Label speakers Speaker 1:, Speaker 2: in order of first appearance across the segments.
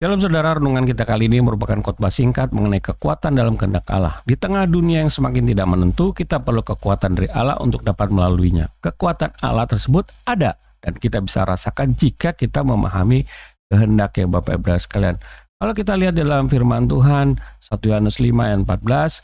Speaker 1: Dalam saudara, renungan kita kali ini merupakan khotbah singkat mengenai kekuatan dalam kehendak Allah. Di tengah dunia yang semakin tidak menentu, kita perlu kekuatan dari Allah untuk dapat melaluinya. Kekuatan Allah tersebut ada dan kita bisa rasakan jika kita memahami kehendaknya, Bapak Ibu sekalian. Kalau kita lihat dalam firman Tuhan 1 Yohanes 5 ayat 14,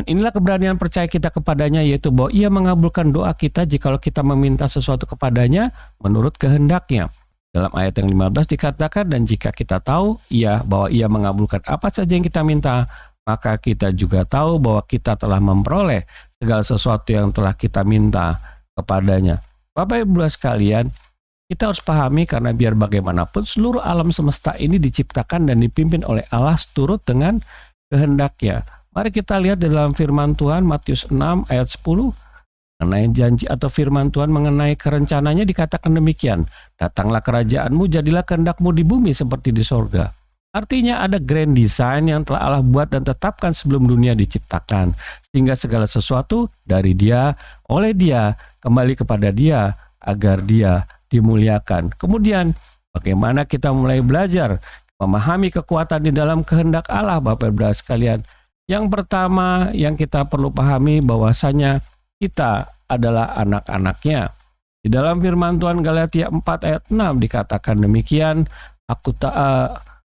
Speaker 1: dan inilah keberanian percaya kita kepadanya, yaitu bahwa Ia mengabulkan doa kita jikalau kita meminta sesuatu kepadanya menurut kehendaknya. Dalam ayat yang 15 dikatakan, dan jika kita tahu bahwa Ia mengabulkan apa saja yang kita minta, maka kita juga tahu bahwa kita telah memperoleh segala sesuatu yang telah kita minta kepadanya. Bapak Ibu sekalian, kita harus pahami karena biar bagaimanapun seluruh alam semesta ini diciptakan dan dipimpin oleh Allah seturut dengan kehendaknya. Mari kita lihat dalam firman Tuhan Matius 6 ayat 10. Mengenai janji atau firman Tuhan mengenai kerencananya dikatakan demikian. Datanglah kerajaanmu, jadilah kehendakmu di bumi seperti di sorga. Artinya ada grand design yang telah Allah buat dan tetapkan sebelum dunia diciptakan. Sehingga segala sesuatu dari Dia, oleh Dia, kembali kepada Dia, agar Dia dimuliakan. Kemudian bagaimana kita mulai belajar memahami kekuatan di dalam kehendak Allah, Bapak Ibu sekalian. Yang pertama yang kita perlu pahami bahwasanya kita adalah anak-anaknya. Di dalam firman Tuhan Galatia 4 ayat 6 dikatakan demikian,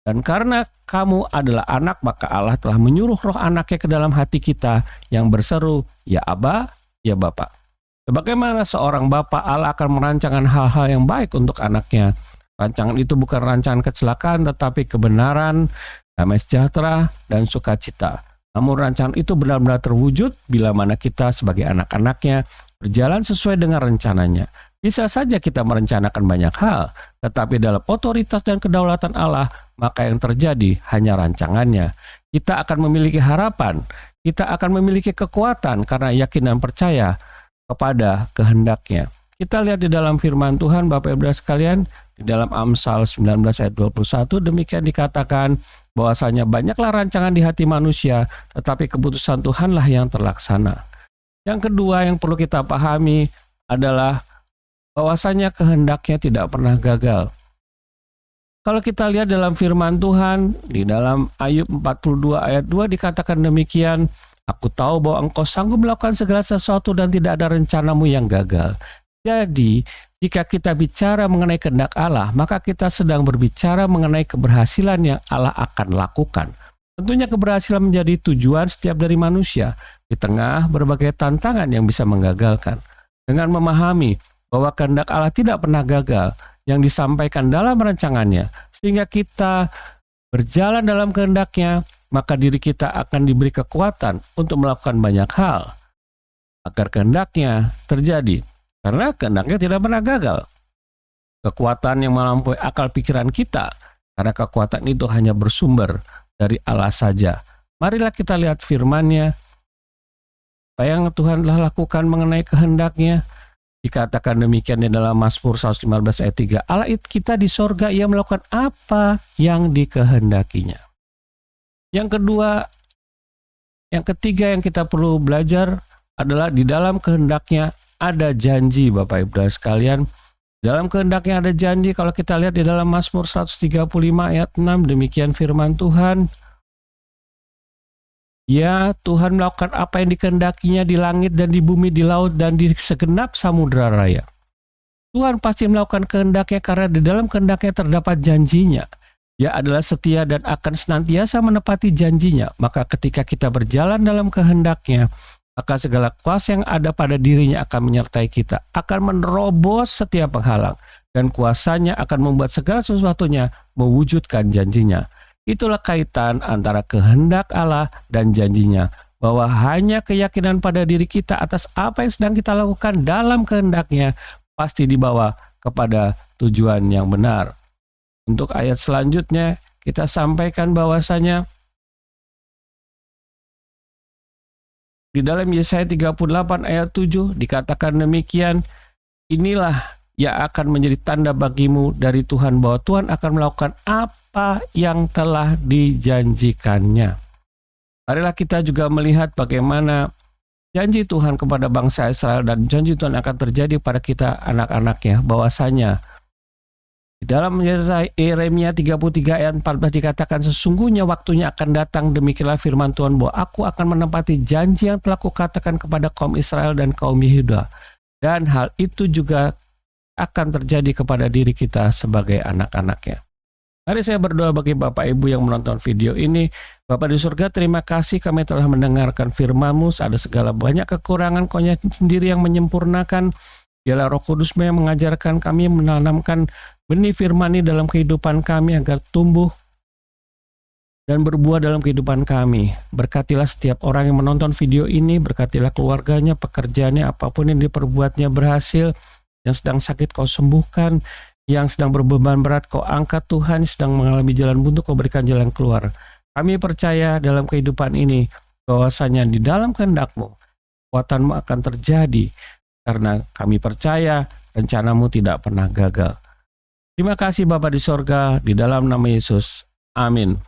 Speaker 1: dan karena kamu adalah anak, maka Allah telah menyuruh roh anaknya ke dalam hati kita yang berseru, ya Aba, ya Bapa. Sebagaimana seorang bapa, Allah akan merancangkan hal-hal yang baik untuk anaknya. Rancangan itu bukan rancangan kecelakaan, tetapi kebenaran, damai sejahtera, dan sukacita. Namun rancangan itu benar-benar terwujud bila mana kita sebagai anak-anaknya berjalan sesuai dengan rencananya. Bisa saja kita merencanakan banyak hal, tetapi dalam otoritas dan kedaulatan Allah, maka yang terjadi hanya rancangannya. Kita akan memiliki harapan, kita akan memiliki kekuatan karena yakin dan percaya kepada kehendaknya. Kita lihat di dalam firman Tuhan, Bapak Ibu sekalian, di dalam Amsal 19 ayat 21, demikian dikatakan bahwasanya banyaklah rancangan di hati manusia, tetapi keputusan Tuhanlah yang terlaksana. Yang kedua yang perlu kita pahami adalah bahwasanya kehendaknya tidak pernah gagal. Kalau kita lihat dalam firman Tuhan, di dalam Ayub 42 ayat 2 dikatakan demikian, aku tahu bahwa engkau sanggup melakukan segala sesuatu dan tidak ada rencanamu yang gagal. Jadi, jika kita bicara mengenai kehendak Allah, maka kita sedang berbicara mengenai keberhasilan yang Allah akan lakukan. Tentunya keberhasilan menjadi tujuan setiap dari manusia di tengah berbagai tantangan yang bisa menggagalkan. Dengan memahami bahwa kehendak Allah tidak pernah gagal yang disampaikan dalam rancangannya, sehingga kita berjalan dalam kehendaknya, maka diri kita akan diberi kekuatan untuk melakukan banyak hal agar kehendaknya terjadi. Karena kehendaknya tidak pernah gagal. Kekuatan yang melampaui akal pikiran kita, karena kekuatan itu hanya bersumber dari Allah saja. Marilah kita lihat firman-Nya. Apa yang Tuhan telah lakukan mengenai kehendaknya. Dikatakan demikian di dalam Mazmur 115 ayat 3. Allah kita di sorga, Ia melakukan apa yang dikehendakinya. Yang kedua, yang ketiga yang kita perlu belajar adalah di dalam kehendaknya ada janji, Bapak Ibu sekalian. Dalam kehendaknya ada janji. Kalau kita lihat di dalam Mazmur 135 ayat 6, demikian firman Tuhan. Ya, Tuhan melakukan apa yang dikehendakinya di langit dan di bumi, di laut dan di segenap samudera raya. Tuhan pasti melakukan kehendaknya karena di dalam kehendaknya terdapat janjinya. Dia adalah setia dan akan senantiasa menepati janjinya. Maka ketika kita berjalan dalam kehendaknya, maka segala kuasa yang ada pada dirinya akan menyertai kita, akan menerobos setiap penghalang, dan kuasanya akan membuat segala sesuatunya mewujudkan janjinya. Itulah kaitan antara kehendak Allah dan janjinya, bahwa hanya keyakinan pada diri kita atas apa yang sedang kita lakukan dalam kehendaknya pasti dibawa kepada tujuan yang benar. Untuk ayat selanjutnya kita sampaikan bahwasanya di dalam Yesaya 38 ayat 7 dikatakan demikian, inilah yang akan menjadi tanda bagimu dari Tuhan bahwa Tuhan akan melakukan apa yang telah dijanjikannya. Marilah kita juga melihat bagaimana janji Tuhan kepada bangsa Israel dan janji Tuhan akan terjadi pada kita anak-anaknya, bahwasanya Di dalam Yeremia 33 ayat 14 dikatakan, sesungguhnya waktunya akan datang, demikianlah firman Tuhan, bahwa aku akan menepati janji yang telah kukatakan kepada kaum Israel dan kaum Yehuda. Dan hal itu juga akan terjadi kepada diri kita sebagai anak-anaknya. Mari saya berdoa bagi Bapak Ibu yang menonton video ini. Bapak di surga, terima kasih kami telah mendengarkan firman-Mu. Ada segala banyak kekurangan, Kau sendiri yang menyempurnakan. Dialah Roh Kudus-Mu yang mengajarkan kami, menanamkan benih firman ini dalam kehidupan kami agar tumbuh dan berbuah dalam kehidupan kami. Berkatilah setiap orang yang menonton video ini, berkatilah keluarganya, pekerjaannya, apapun yang diperbuatnya berhasil. Yang sedang sakit Kau sembuhkan, yang sedang berbeban berat Kau angkat Tuhan, sedang mengalami jalan buntu Kau berikan jalan keluar. Kami percaya dalam kehidupan ini bahwasanya di dalam kehendak-Mu, kekuatan-Mu akan terjadi, karena kami percaya rencana-Mu tidak pernah gagal. Terima kasih Bapa di sorga, di dalam nama Yesus. Amin.